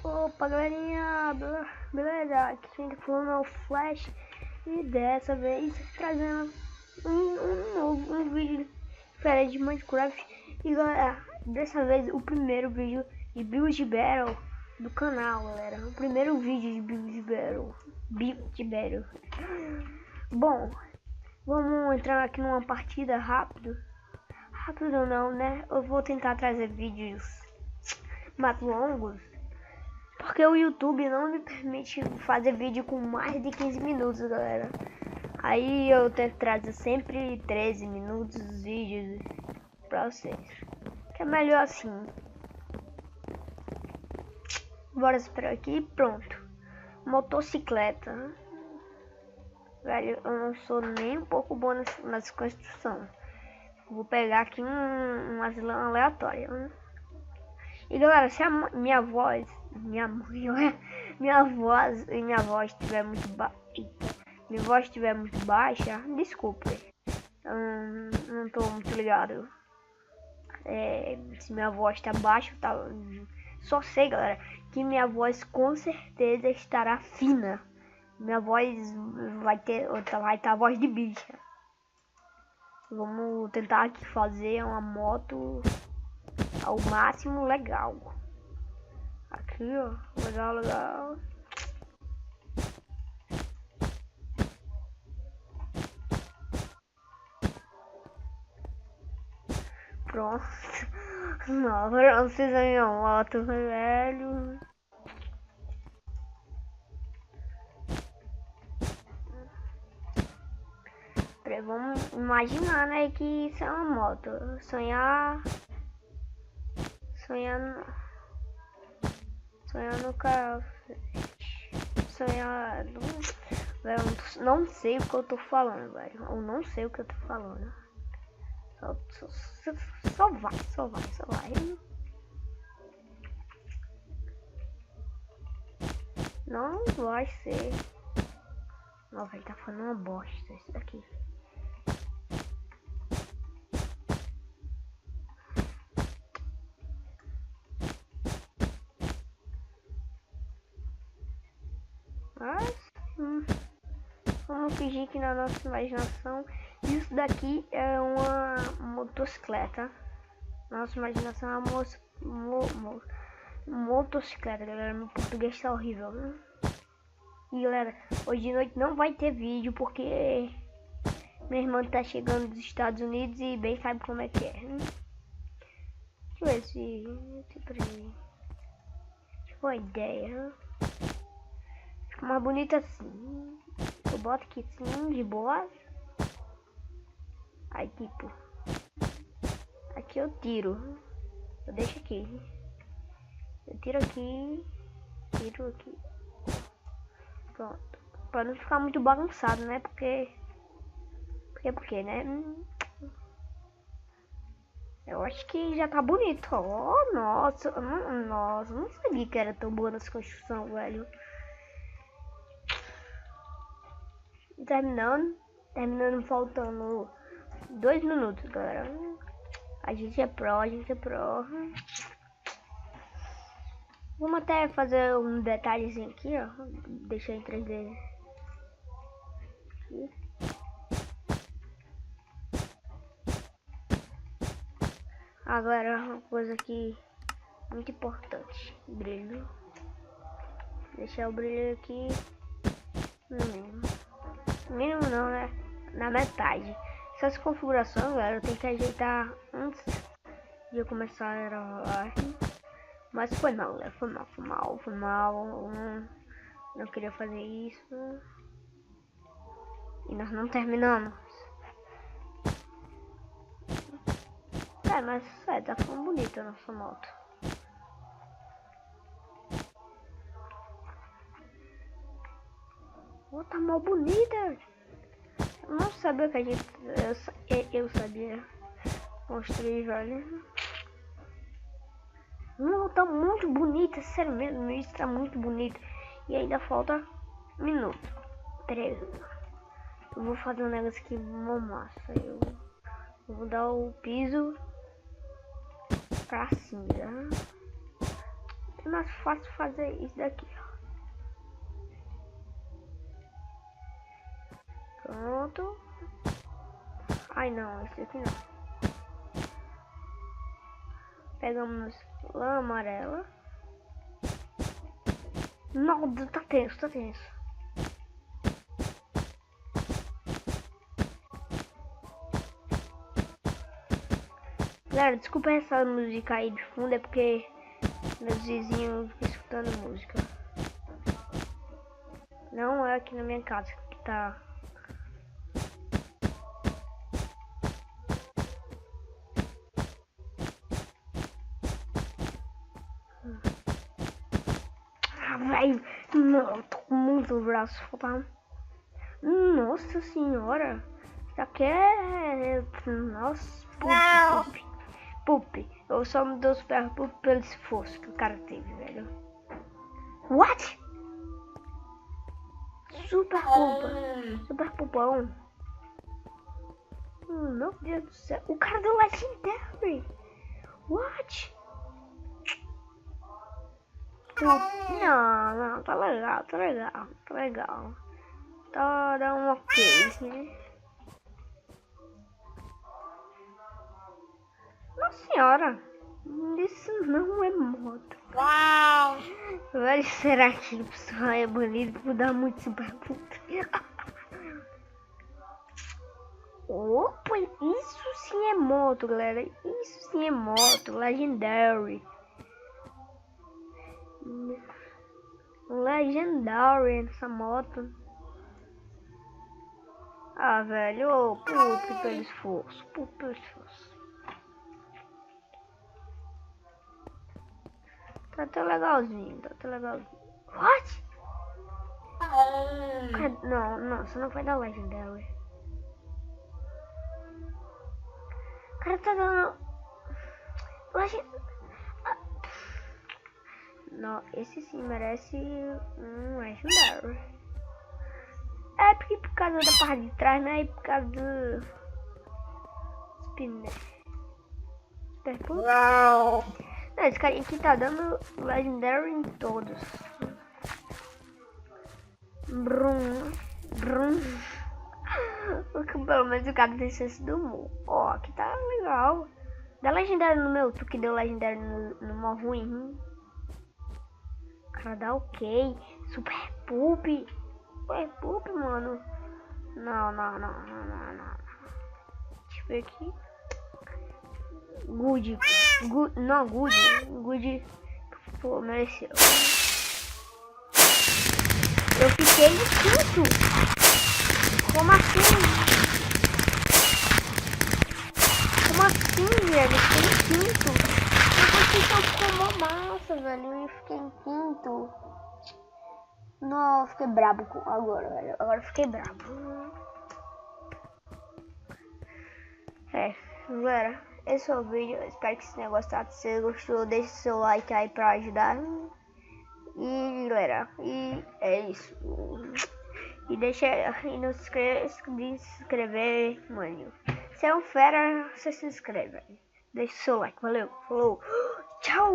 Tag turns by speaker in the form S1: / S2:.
S1: Opa galerinha, beleza? Aqui quem tá falando é o Flash e dessa vez trazendo um vídeo diferente de Minecraft. E galera, dessa vez o primeiro vídeo de Build Battle do canal, galera. O primeiro vídeo de Build Battle. Bom, vamos entrar aqui numa partida rápido não, né? Eu vou tentar trazer vídeos mais longos, porque o YouTube não me permite fazer vídeo com mais de 15 minutos, galera. Aí eu tento trazer sempre 13 minutos os vídeos pra vocês, que é melhor assim. Bora esperar aqui, pronto. Motocicleta. Velho, eu não sou nem um pouco bom nas construção. Vou pegar aqui um asilão aleatório. E galera, se a minha voz estiver muito baixa, desculpe. Eu não tô muito ligado. Se minha voz tá baixa, tá. Só sei, galera, que minha voz com certeza estará fina. Minha voz vai estar a voz de bicha. Vamos tentar aqui fazer uma moto ao máximo legal. Aqui, ó, legal. Pronto. Não precisa de uma moto, velho. Vamos imaginar, né, que isso é uma moto. Sonhar no carro. Velho, não sei o que eu tô falando, velho. Eu não sei o que eu tô falando. Só vai. Não vai ser. Não, velho, tá falando uma bosta isso daqui. Mas vamos fingir que na nossa imaginação isso daqui é uma motocicleta. Nossa imaginação é uma motocicleta, galera. Meu português tá horrível, né? E galera, hoje de noite não vai ter vídeo porque minha irmã tá chegando dos Estados Unidos e bem sabe como é que é. Deixa eu ver se uma ideia. Fica mais bonita assim. Eu boto aqui assim, de boa. Aí tipo, aqui eu tiro. Eu deixo aqui. Eu tiro aqui. Tiro aqui. Pronto. Pra não ficar muito bagunçado, né? Porque, né? Eu acho que já tá bonito. Oh, nossa, não sabia que era tão boa nessa construção, velho. Terminando faltando 2 minutos, galera. A gente é pro. Vamos até fazer um detalhezinho aqui, ó. Deixar em 3D. Aqui. Agora uma coisa aqui muito importante. Brilho. Deixar o brilho aqui no mínimo. Mínimo não, né? Na metade. Essas configurações, galera, eu tenho que ajeitar antes de eu começar a gravar. Mas foi mal, galera. Foi mal. Não queria fazer isso. E nós não terminamos. Mas tá ficando bonita a nossa moto. Oh, tá mal bonita. Eu não sabia que a gente... Eu sabia construir, velho. Não, tá muito bonita, sério mesmo, isso tá muito bonito. E ainda falta minuto. 13. Eu vou fazer um negócio aqui, uma massa. Eu vou dar o piso pra cima. É mais fácil fazer isso daqui. Pronto. Ai não, esse aqui não. Pegamos lã amarela. Não, tá tenso, tá tenso. Galera, desculpa essa música aí de fundo, é porque meus vizinhos ficam escutando música. Não é aqui na minha casa que tá. Ah, velho, não, tô com muito braço. Nossa senhora, isso aqui é. Nossa, Pup. Eu só me dou os pés pelo esforço que o cara teve, velho. What? Super pupão. Meu Deus do céu. O cara deu Legendary. What? Não, tá legal. Tá dando um ok, né? Nossa senhora. Isso não é moto.
S2: Uau!
S1: Velho, será que o pessoal é banido por dar muito super puta? Opa, isso sim é moto, galera. Isso sim é moto. Legendary. Legendary essa moto. Ah, velho. Oh, puto pelo esforço. Tá até legalzinho. What? Não, você não vai dar Legendary. O cara tá dando... Não, esse sim merece um Legendary. É porque por causa da parte de trás, né? E por causa do... Spinner.
S2: Uau!
S1: Não, esse cara aqui tá dando Legendary em todos. Brum. Pelo menos o cara tem senso do humor. Ó, aqui tá legal. Dá Legendary no meu, tu que deu Legendary no mó ruim. O cara dá ok. Super Pup, mano. Não. Deixa eu ver aqui. Good. Pô, mereceu. Eu fiquei no quinto. Como assim, velho? Eu fiquei em quinto. Eu ficou mó massa, velho. Eu fiquei em quinto. Não, eu fiquei brabo agora, velho. Agora eu fiquei brabo. Galera, esse é o vídeo. Eu espero que esse negócio tá. Se você gostou, deixa seu like aí pra ajudar. E galera, e é isso. E não se esqueça de se inscrever, mano. Se é um fera, você se inscreve. Deixa seu like, valeu, falou, tchau.